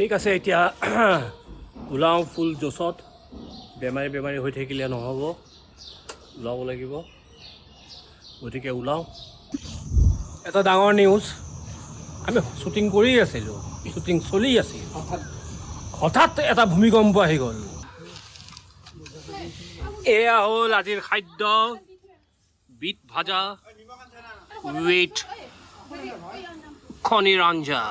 ঠিক আছে, এতিয়া ওলাওঁ ফুল জোচত। বেমাৰী হৈ থাকিলে নহ'ব, ওলাব লাগিব। গতিকে ওলাওঁ। এটা ডাঙৰ নিউজ, আমি শ্বুটিং কৰি আছিলোঁ, শ্বুটিং চলি আছিল, হঠাৎ এটা ভূমিকম্প আহি গ'ল। এয়া হ'ল আজিৰ খাদ্য, বিট ভাজা উইথ কণীৰ আঞ্জা।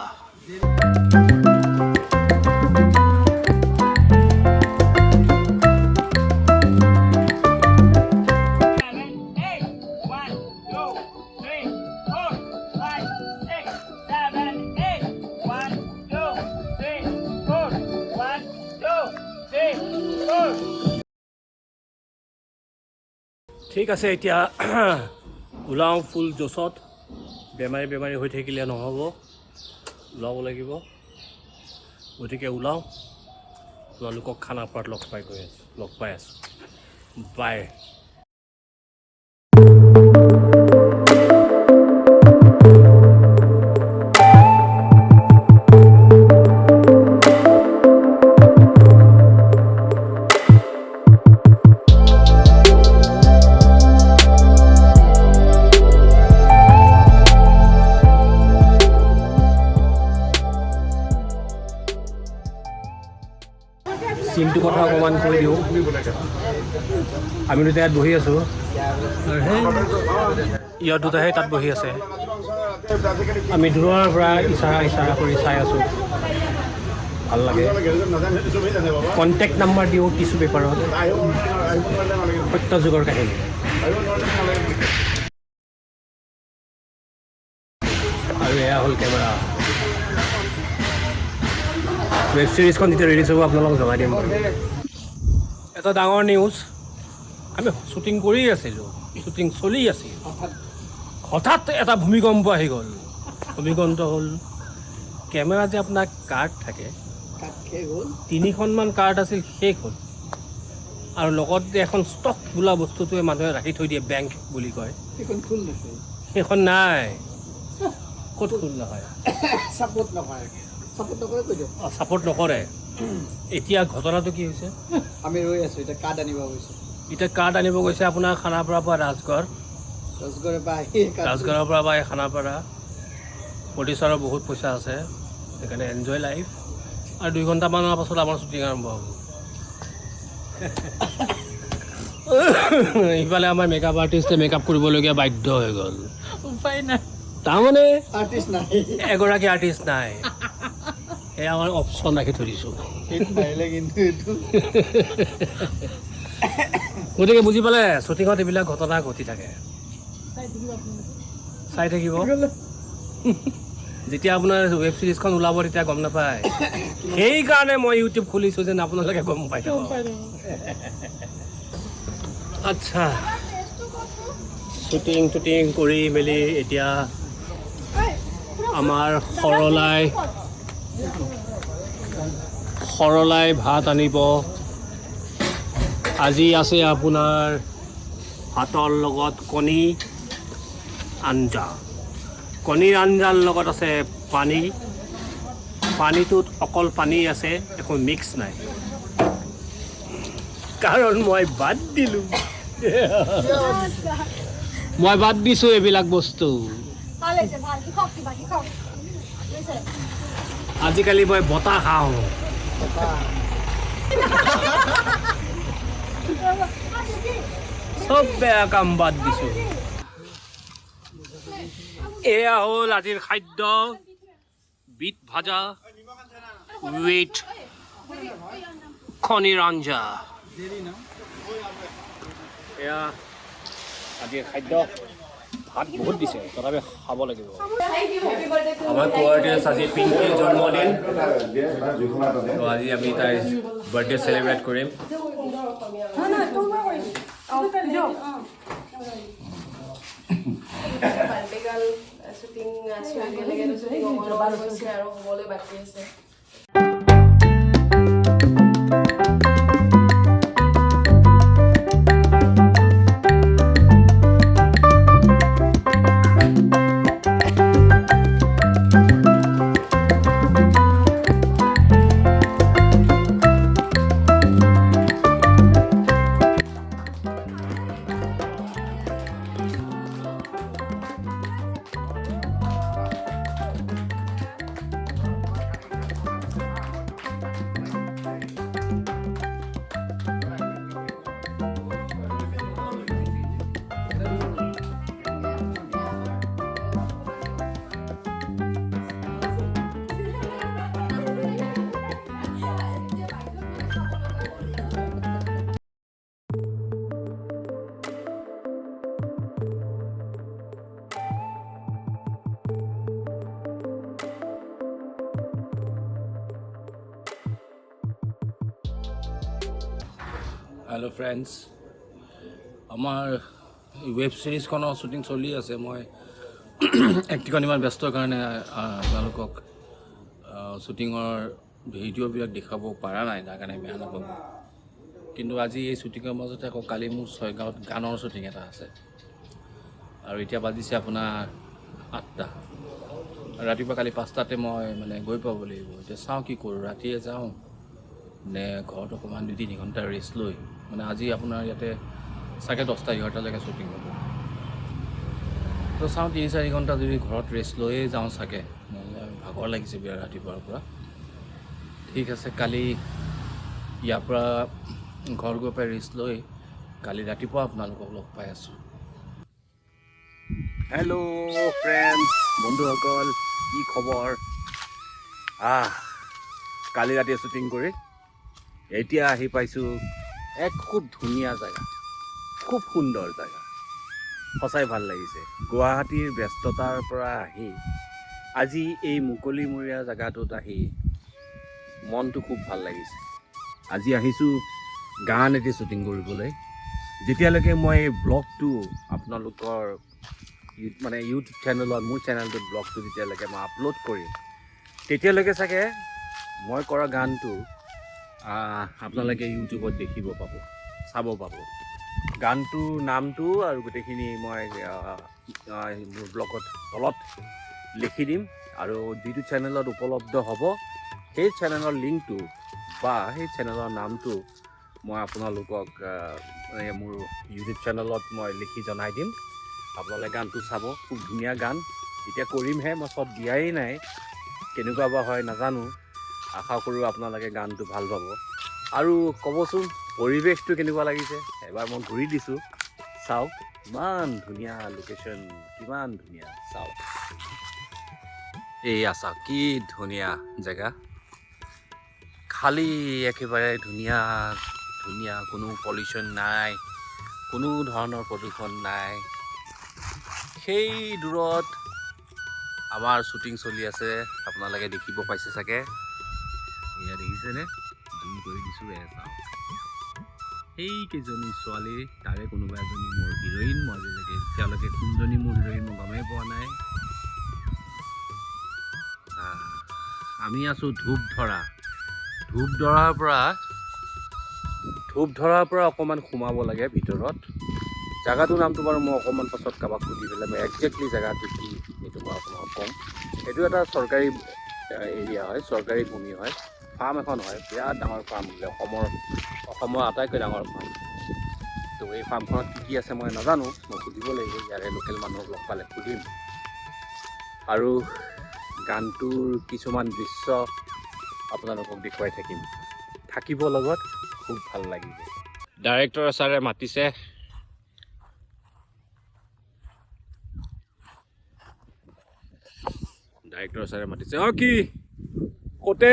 ঠিক আছে, এতিয়া ওলাওঁ ফুল জোচত। বেমাৰী হৈ থাকিলে নহ'ব, ওলাব লাগিব। গতিকে ওলাওঁ। আপোনালোকক খানাপাৰাত লগ পাই আছোঁ। বাই। চিনটো কথা অকণমান কৈ দিওঁ। আমি দুটা ইয়াত বহি আছোঁ, ইয়াত দুটাহে তাত বহি আছে। আমি দূৰৰ পৰা ইচাৰা কৰি চাই আছোঁ, ভাল লাগে। কণ্টেক্ট নাম্বাৰ দিওঁ টিচু পেপাৰত। সত্য যুগৰ কাহিনী। আৰু এয়া হ'ল কেমেৰা। ৱেব ছিৰিজখন যেতিয়া ৰিলিজ হ'ব আপোনালোকক জনাই দিম বাৰু। এটা ডাঙৰ নিউজ, আমি শ্বুটিং কৰি আছিলোঁ, শ্বুটিং চলি আছিল, হঠাৎ এটা ভূমিকম্প আহি গ'ল। ভূমিকম্প হ'ল, কেমেৰা যে আপোনাৰ কাৰ্ড থাকে, 3খনমান কাৰ্ড আছিল, শেষ হ'ল। আৰু লগত যে এখন ষ্টক বোলা বস্তুটোৱে মানুহে ৰাখি থৈ দিয়ে, বেংক বুলি কয়, সেইখন নাই। ক'ত খোল নহয়, ছাপোৰ্ট নকৰে। এতিয়া ঘটনাটো কি হৈছে, আমি ৰৈ আছোঁ। এতিয়া কাৰ্ড আনিব গৈছে আপোনাৰ খানাপাৰাৰ পৰা ৰাজগড়ৰ পৰা খানাপাৰা। প্ৰডিউচাৰৰ বহুত পইচা আছে, সেইকাৰণে এনজয় লাইফ। আৰু 2 ঘণ্টামানৰ পাছত আমাৰ শ্বুটিং আৰম্ভ হ'ব। ইফালে আমাৰ মেকআপ আৰ্টিষ্টে মেকআপ কৰিবলগীয়া বাধ্য হৈ গ'ল। উপায় নাই, তাৰমানে আৰ্টিষ্ট নাই, এগৰাকী আৰ্টিষ্ট নাই। সেয়া আমাৰ অপশ্যন ৰাখি থৈ দিছোঁ। গতিকে বুজি পালে, শ্বুটিঙত এইবিলাক ঘটনা ঘটি থাকে, চাই থাকিব। যেতিয়া আপোনাৰ ৱেব ছিৰিজখন ওলাব তেতিয়া গম নাপায়। সেইকাৰণে মই ইউটিউব খুলিছোঁ যেন আপোনালোকে গম পাই থাকক। আচ্ছা, শ্বুটিং কৰি মেলি এতিয়া আমাৰ সৰলাই ভাত আনিব। আজি আছে আপোনাৰ ভাতৰ লগত কণীৰ আঞ্জাৰ লগত আছে পানী। পানীটোত অকল পানী আছে, একো মিক্স নাই, কাৰণ মই বাদ দিলোঁ। মই বাদ দিছোঁ এইবিলাক বস্তু। আজিকালি মই বতাহ খাওঁ। চব বেয়া কাম বাদ দিছোঁ। এয়া হ'ল আজিৰ খাদ্য, বিট ভাজা উইথ কণীৰ আঞ্জা। এয়া আজিৰ খাদ্য। ভাত বহুত দিছে, তথাপি খাব লাগিব। আমাৰ কোৱাৰ্টাৰ্ছ আজি পিংকিৰ জন্মদিন, তো আজি আমি তাইৰ বাৰ্থডে চেলিব্ৰেট কৰিম। শ্বুটিং আৰু হ'বলৈ বাকী আছে। হেল্ল' ফ্ৰেণ্ডছ, আমাৰ ৱেব ছিৰিজখনৰ শ্বুটিং চলি আছে। মই একটিকণ ইমান ব্যস্তৰ কাৰণে আপোনালোকক শ্বুটিঙৰ ভিডিঅ'বিলাক দেখাব পৰা নাই, তাৰ কাৰণে বেয়া নাপাব। কিন্তু আজি এই শ্বুটিঙৰ মাজতে আকৌ কালি মোৰ 6 গাঁৱত গানৰ শ্বুটিং এটা আছে আৰু এতিয়া বাজিছে আপোনাৰ 8টা। ৰাতিপুৱা কালি 5টাতে মই গৈ পাব লাগিব। এতিয়া চাওঁ কি কৰোঁ, ৰাতিয়ে যাওঁ নে ঘৰত অকণমান 2-3 ঘণ্টা ৰেষ্ট লৈ, আজি আপোনাৰ ইয়াতে চাগে 10টা-11টালৈকে শ্বুটিং হ'ব। তো চাওঁ 3-4 ঘণ্টা যদি ঘৰত ৰেষ্ট লৈয়ে যাওঁ চাগে, নহ'লে ভাগৰ লাগিছে বিৰাট ৰাতিপুৱাৰ পৰা। ঠিক আছে, কালি ইয়াৰ পৰা ঘৰ গৈ পাই ৰেষ্ট লৈ কালি ৰাতিপুৱা আপোনালোকক লগ পাই আছোঁ। হেল্ল' ফ্ৰেণ্ডছ, বন্ধুসকল, কি খবৰ? কালি ৰাতিয়ে শ্বুটিং কৰি এতিয়া আহি পাইছোঁ এক খুব ধুনীয়া জেগা, খুব সুন্দৰ জেগা, সঁচাই ভাল লাগিছে। গুৱাহাটীৰ ব্যস্ততাৰ পৰা আহি আজি এই মুকলিমূৰীয়া জেগাটোত আহি মনটো খুব ভাল লাগিছে। আজি আহিছোঁ গান এটি শ্বুটিং কৰিবলৈ। যেতিয়ালৈকে মই এই ব্লগটো আপোনালোকৰ ইউটিউব চেনেলত, মোৰ চেনেলটোত ব্লগটো যেতিয়ালৈকে মই আপলোড কৰিম, তেতিয়ালৈকে চাগে মই কৰা গানটো আপোনালোকে ইউটিউবত দেখিব পাব, চাব পাব। গানটোৰ নামটো আৰু গোটেইখিনি মই মোৰ ব্লগত তলত লিখি দিম, আৰু যিটো চেনেলত উপলব্ধ হ'ব সেই চেনেলৰ লিংকটো বা সেই চেনেলৰ নামটো মই আপোনালোকক মোৰ ইউটিউব চেনেলত মই লিখি জনাই দিম। আপোনালোকে গানটো চাব, খুব ধুনীয়া গান। এতিয়া কৰিমহে, মই শ্বট দিয়াই নাই, কেনেকুৱা বা হয় নাজানো। আশা কৰোঁ আপোনালোকে গানটো ভাল পাব। আৰু ক'বচোন পৰিৱেশটো কেনেকুৱা লাগিছে। এবাৰ মই ঘূৰি দিছোঁ, চাওক ইমান ধুনীয়া লোকেশ্যন, কিমান ধুনীয়া। চাওক এইয়া চাওক কি ধুনীয়া জেগা, খালী একেবাৰে ধুনীয়া ধুনীয়া, কোনো পলিউশ্যন নাই, কোনো ধৰণৰ প্ৰদূষণ নাই। সেই দূৰত আমাৰ শ্বুটিং চলি আছে, আপোনালোকে দেখিব পাইছে চাগে। এয়া দেখিছেনে, জুম কৰি দিছোঁ, চাওক সেইকেইজনী ছোৱালী, তাৰে কোনোবা এজনী মোৰ হিৰ'ইন। মই এতিয়ালৈকে কোনজনী মোৰ হিৰ'ইন মই গমেই পোৱা নাই। আমি আছোঁ ধূপধৰাৰ পৰা অকণমান সোমাব লাগে ভিতৰত। জেগাটোৰ নামটো বাৰু মই অকণমান পাছত কাৰোবাক সুধি পেলাই মই একজেক্টলি জেগাটো কি সেইটো মই আপোনাক ক'ম। এইটো এটা চৰকাৰী এৰিয়া হয়, চৰকাৰী ভূমি হয়, ফাৰ্ম এখন হয়, বিৰাট ডাঙৰ ফাৰ্ম বোলে, অসমৰ আটাইতকৈ ডাঙৰ ফাৰ্ম। তো এই ফাৰ্মখনত কি আছে মই নাজানো, মই সুধিব লাগিব, ইয়াৰে লোকেল মানুহক লগ পালে সুধিম। আৰু গানটোৰ কিছুমান দৃশ্য আপোনালোকক দেখুৱাই থাকিব লগত, খুব ভাল লাগিব। ডাইৰেক্টৰ ছাৰে মাতিছে, কি ক'তে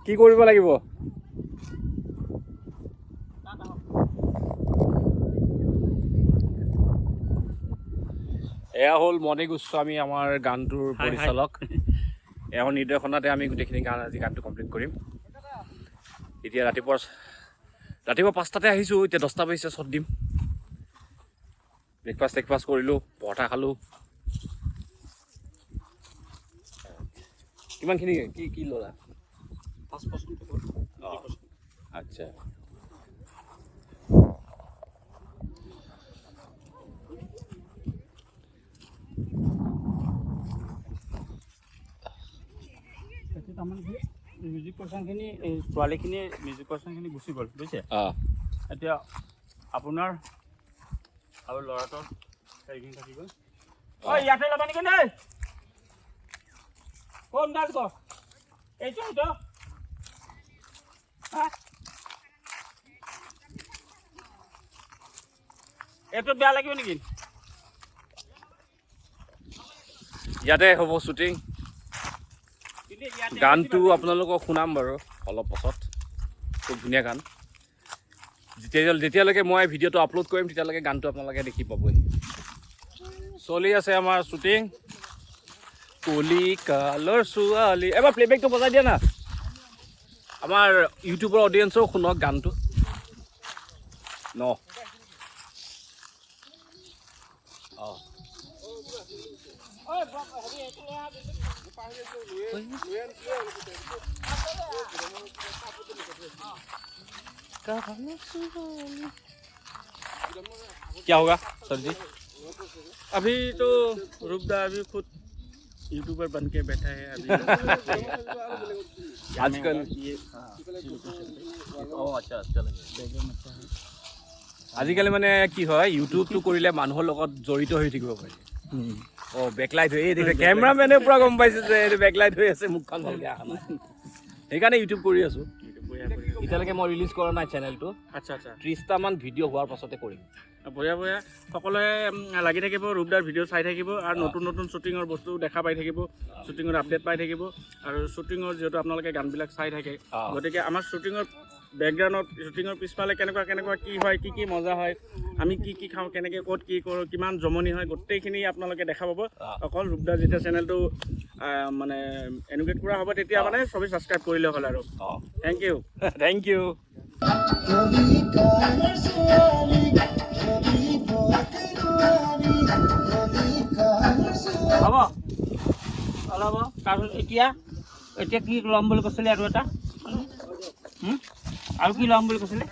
কি কৰিব লাগিব? এয়া হ'ল মণি গোস্বামী, আমাৰ গানটোৰ পৰিচালক। এওঁৰ নিৰ্দেশনাতে আমি গোটেইখিনি আজি গানটো কমপ্লিট কৰিম। এতিয়া ৰাতিপুৱা 5টাতে আহিছোঁ, এতিয়া 10টা বাজিছে, শ্বট দিম। ব্ৰেকফাষ্ট কৰিলোঁ, পৰঠা খালোঁ। কিমানখিনি কি ল'লা? 5%। অঁ, আচ্ছা। মিউজিক পাৰ্চনখিনি, ছোৱালীখিনি মিউজিক পাৰ্চনখিনি গুচি গ'ল, বুজিছে? এতিয়া আপোনাৰ আৰু ল'ৰাটোৰ হেৰিখিনি থাকি গ'ল। ইয়াতে ল'বা নেকি দেই? কোন গান ক? এইটো এইটো বেয়া লাগিব নেকি? ইয়াতে হ'ব শ্বুটিং। গানটো আপোনালোকক শুনাম বাৰু অলপ পাছত, খুব ধুনীয়া গান। যেতিয়ালৈকে মই ভিডিঅ'টো আপলোড কৰিম তেতিয়ালৈকে গানটো আপোনালোকে দেখি পাবই। চলি আছে আমাৰ শ্বুটিং। কলি কালৰ ছোৱালী, এবাৰ প্লেবেকটো বজাই দিয়া না। আমাৰ ইউটিউবৰ অডিয়েঞ্চেও শুনক গানটো ন অঁ क्या होगा सर जी अभी तो रूपदा अभी खुद यूट्यूबर बन के बैठा है अभी आजकल ये আচ্ছা আজিকালি মানে কি হয় ইউটিউবটো কৰিলে মানুহৰ লগত জড়িত হৈ থাকিব পাৰি অঁ বেকলাইট হৈ এই দেখে কেমেৰামেনে পূৰা গম পাইছে যে এইটো বেকলাইট হৈ আছে মুখখন ভালকৈ অহা নাই সেইকাৰণে ইউটিউব কৰি আছোঁ এতিয়ালৈকে মই ৰিলিজ কৰা নাই চেনেলটো আচ্ছা আচ্ছা 30টামান ভিডিঅ' হোৱাৰ পাছতে কৰিম বঢ়িয়া বঢ়িয়া সকলোৱে লাগি থাকিব ৰূপদাৰ ভিডিঅ' চাই থাকিব আৰু নতুন নতুন শ্বুটিঙৰ বস্তু দেখা পাই থাকিব শ্বুটিঙৰ আপডেট পাই থাকিব আৰু শ্বুটিঙৰ যিহেতু আপোনালোকে গানবিলাক চাই থাকে গতিকে আমাৰ শ্বুটিঙৰ বেকগ্ৰাউণ্ডত শ্বুটিঙৰ পিছফালে কেনেকুৱা কেনেকুৱা কি হয় কি মজা হয় আমি কি খাওঁ কেনেকৈ ক'ত কি কৰোঁ কিমান জমনি হয় গোটেইখিনি আপোনালোকে দেখা পাব অকল ৰূপদাৰ যেতিয়া চেনেলটো মানে এনুগেট কৰা হ'ব তেতিয়া মানে চবেই ছাবস্ক্ৰাইব কৰিলে হ'ল আৰু থেংক ইউ থেংক ইউ হ'ব অলপ তাৰপিছত এতিয়া কি ল'ম বুলি কৈছিলে আৰু এটা আৰু কি ল'ম বুলি কৈছিলে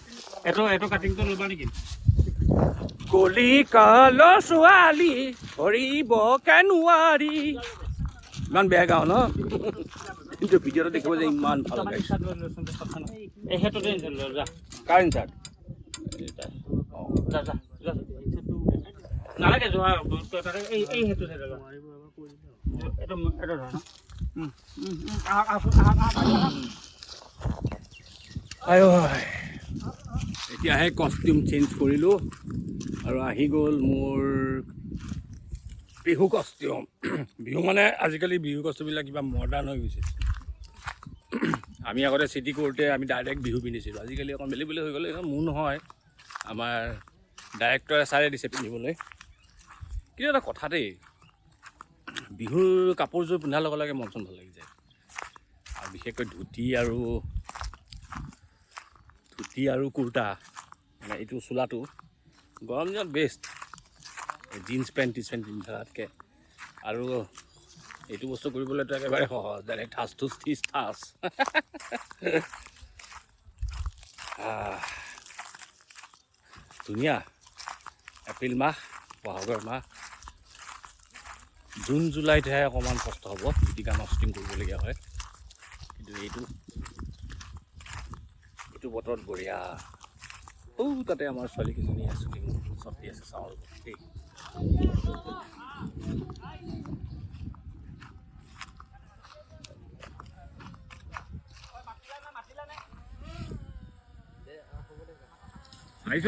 এইটো কাটিংটো ল'বা নেকি কলিকালৰ ছোৱালী ধৰিব নোৱাৰি ইমান বেয়া গাওঁ ন কিন্তু ভিডিঅ'টো দেখিব যে ইমান ভাল গাইছে এই সেইটোতে যা কাৰ ইনচাৰ্ট নালাগে যোৱা এই সেইটো এইটো ধৰ এতিয়াহে কষ্টিউম চেঞ্জ কৰিলোঁ আৰু আহি গ'ল মোৰ বিহু কষ্টিউম বিহু মানে আজিকালি বিহু কষ্টিউমবিলাক কিবা মডাৰ্ণ হৈ গৈছে আমি আগতে চিটি কৰোঁতে আমি ডাইৰেক্ট বিহু পিন্ধিছিলোঁ আজিকালি অকণ বেলি হৈ গ'লে মোৰ নহয় আমাৰ ডাইৰেক্টৰে ছাৰে দিছে পিন্ধিবলৈ কিন্তু এটা কথা দেই বিহুৰ কাপোৰযোৰ পিন্ধাৰ লগে লগে মন চন ভাল লাগি যায় আৰু বিশেষকৈ ধুতি আৰু কুৰ্তা মানে এইটো চোলাটো গৰম দিনত best jeans pant T shirt পিন্ধাতকৈ আৰু এইটো বস্তু কৰিবলৈতো একেবাৰে সহজ ডাইৰেক্ট ঠাচ থুচ থিচ ঠাচ ধুনীয়া এপ্ৰিল মাহ বহাগৰ মাহ জুন জুলাইতহে অকণমান কষ্ট হ'ব যদি গানৰ শ্বুটিং কৰিবলগীয়া হয় কিন্তু এইটো বতৰত বঢ়িয়া তাতে আমাৰ ছোৱালীকেইজনী শ্বুটিং চলি আছে চাওঁ দেই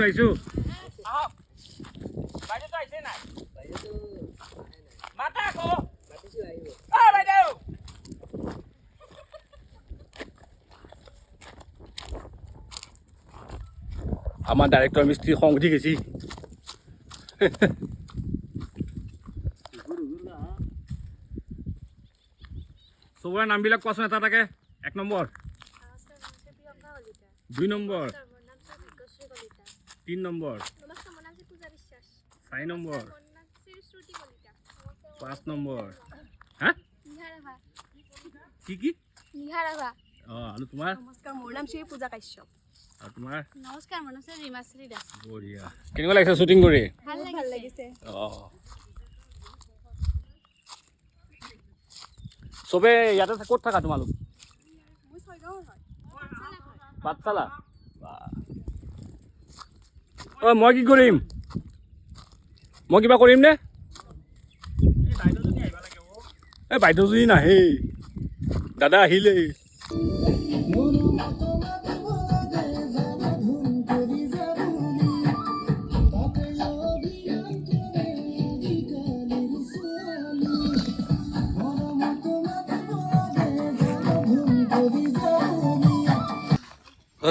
আহিছোঁ আমাৰ ডাইৰেক্টৰ মিস্ত্ৰী খং উঠি গৈছি চবৰে নামবিলাক কোৱাচোন এটা এটাকে 1 number 2 number 3 number 4 number 5 number হা কি নিহাৰাভা আৰু তোমাৰ নমস্কাৰ মোৰ নাম শ্ৰী পূজা কাশ্যপ আৰু তোমাৰ নমস্কাৰ মোৰ নাম শ্ৰী ৰীমাশ্ৰী দাস বঢ়িয়া কেনেকুৱা লাগিছে শ্বুটিং কৰি ভাল লাগিছে চবে ইয়াতে ক'ত থাকা তোমালোক মই ছয়গাঁৱৰ হয় পাঠশালা মই কি কৰিম মই কিবা কৰিম নে এই বাইদেউজনী নাহেই দাদা আহিলেই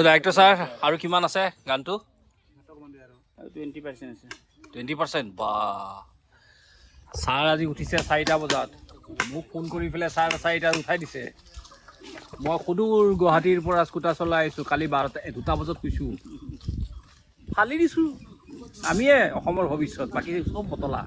ডাইৰেক্টৰ ছাৰ আৰু কিমান আছে গানটো 20% আছে 20% বা ছাৰ আজি উঠিছে 4টা বজাত মোক ফোন কৰি পেলাই ছাৰ 4টাত উঠাই দিছে মই সুদূৰ গুৱাহাটীৰ পৰা স্কুটাৰ চলাই আহিছোঁ কালি 2টা বজাত শুইছোঁ ফালি দিছোঁ আমিয়ে অসমৰ ভৱিষ্যত বাকী চব বতলা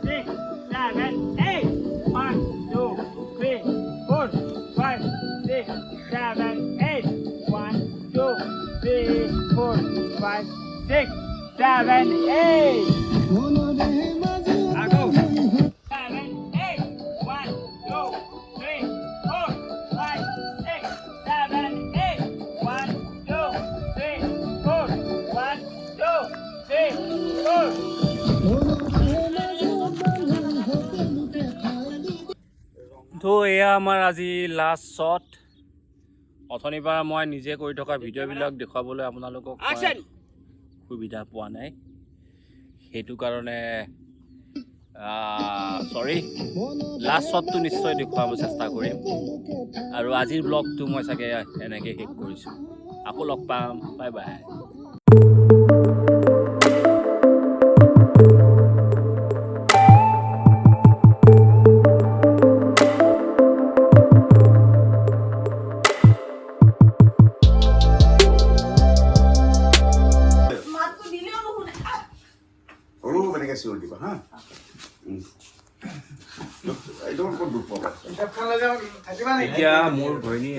6, 7, 8. 1, 2, 3, 4, 5, 6, 7, 8. 1, 2, 3, 4, 5, 6, 7, 8. Ako. 7, 8. 1, 2, 3, 4, 5, 6, 7, 8. 1, 2, 3, 4, 1, 2, 3, 4. তো এয়া আমাৰ আজি লাষ্ট শ্বট অথনিৰ পৰা মই নিজে কৰি থকা ভিডিঅ'বিলাক দেখুৱাবলৈ আপোনালোকক সুবিধা পোৱা নাই সেইটো কাৰণে চৰি লাষ্ট শ্বটটো নিশ্চয় দেখুৱাব চেষ্টা কৰিম আৰু আজিৰ ব্লগটো মই চাগে এনেকৈ শেষ কৰিছোঁ আকৌ লগ পাম বাই বাই চিঞৰ দিবা হা একদম ক'ত দুখ পাবা এতিয়া মোৰ ঘৈণীয়ে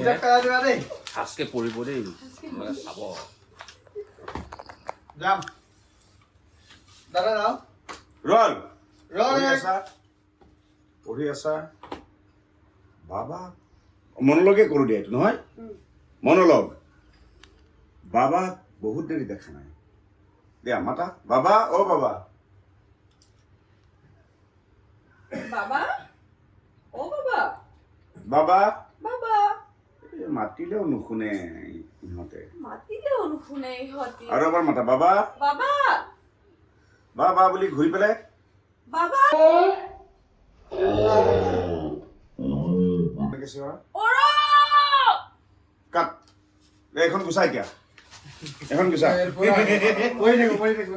দেই সাজকে পৰিব দেই মানে চাব যাম দাদা যাওঁ ৰল ৰল পঢ়ি আছা বাবা মনোলগে কৰোঁ দিয়া এইটো নহয় মনোলগ বাবা বহুত দেৰি দেখা নাই দিয়া মাতা বাবা অ বাবা বাবা ও বাবা বাবা বাবা মাতিলেও নুশুনে ইহঁতে মাতিলেও নুশুনে ইহঁতি আৰু এবাৰ মাতা বাবা বাবা বাবা বুলি ঘূৰি পেলাই বাবা এনেকে চিঞৰা। ওৰা কাট এইখন গুচাই এতিয়া এখন গুচা পঢ়ি থাকিব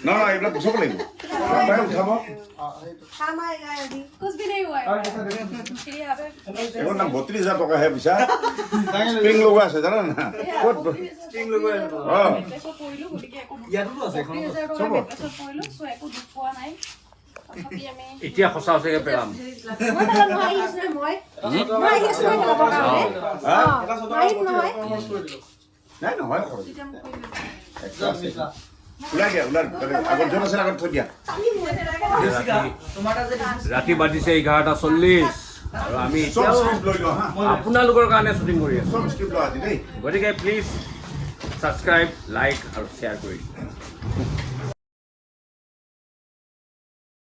নহয় এইবিলাক গুচাব লাগিব উঠাব कुछ भी नहीं हुआ है फिर यहाँ पे এইখন দাম 32,000 টকাহে পইচা স্প্ৰিং লগোৱা আছে জানা না ক'ত স্প্ৰিং লগোৱা আছে। অঁ মেট্ৰেছত পৰিলো গতিকে একো ইয়াতো আছে এখন 30,000 টকাৰ মেট্ৰেছত পৰিলো চ' একো দুখ পোৱা নাই তথাপি আমি এতিয়া সঁচা সঁচাকৈ পেলাম মই আহি আছো মই আহি আছো পেলাবৰ কাৰণে মাৰিম নহয় নাই নহয় তেতিয়া মোক কৈ দিবা একদম ওলাই দিয়া ওলাই আগত য'ত আছে আগত থৈ দিয়া ৰাতি বাজিছে 11:40 আৰু আমি চব এতিয়াও স্ক্ৰিপ্ট লৈ লোৱা হা আপোনালোকৰ কাৰণে শ্বুটিং কৰি আছোঁ চব স্ক্ৰিপ্ট লোৱা আজি দেই গতিকে প্লিজ ছাবস্ক্ৰাইব লাইক আৰু শ্বেয়াৰ কৰি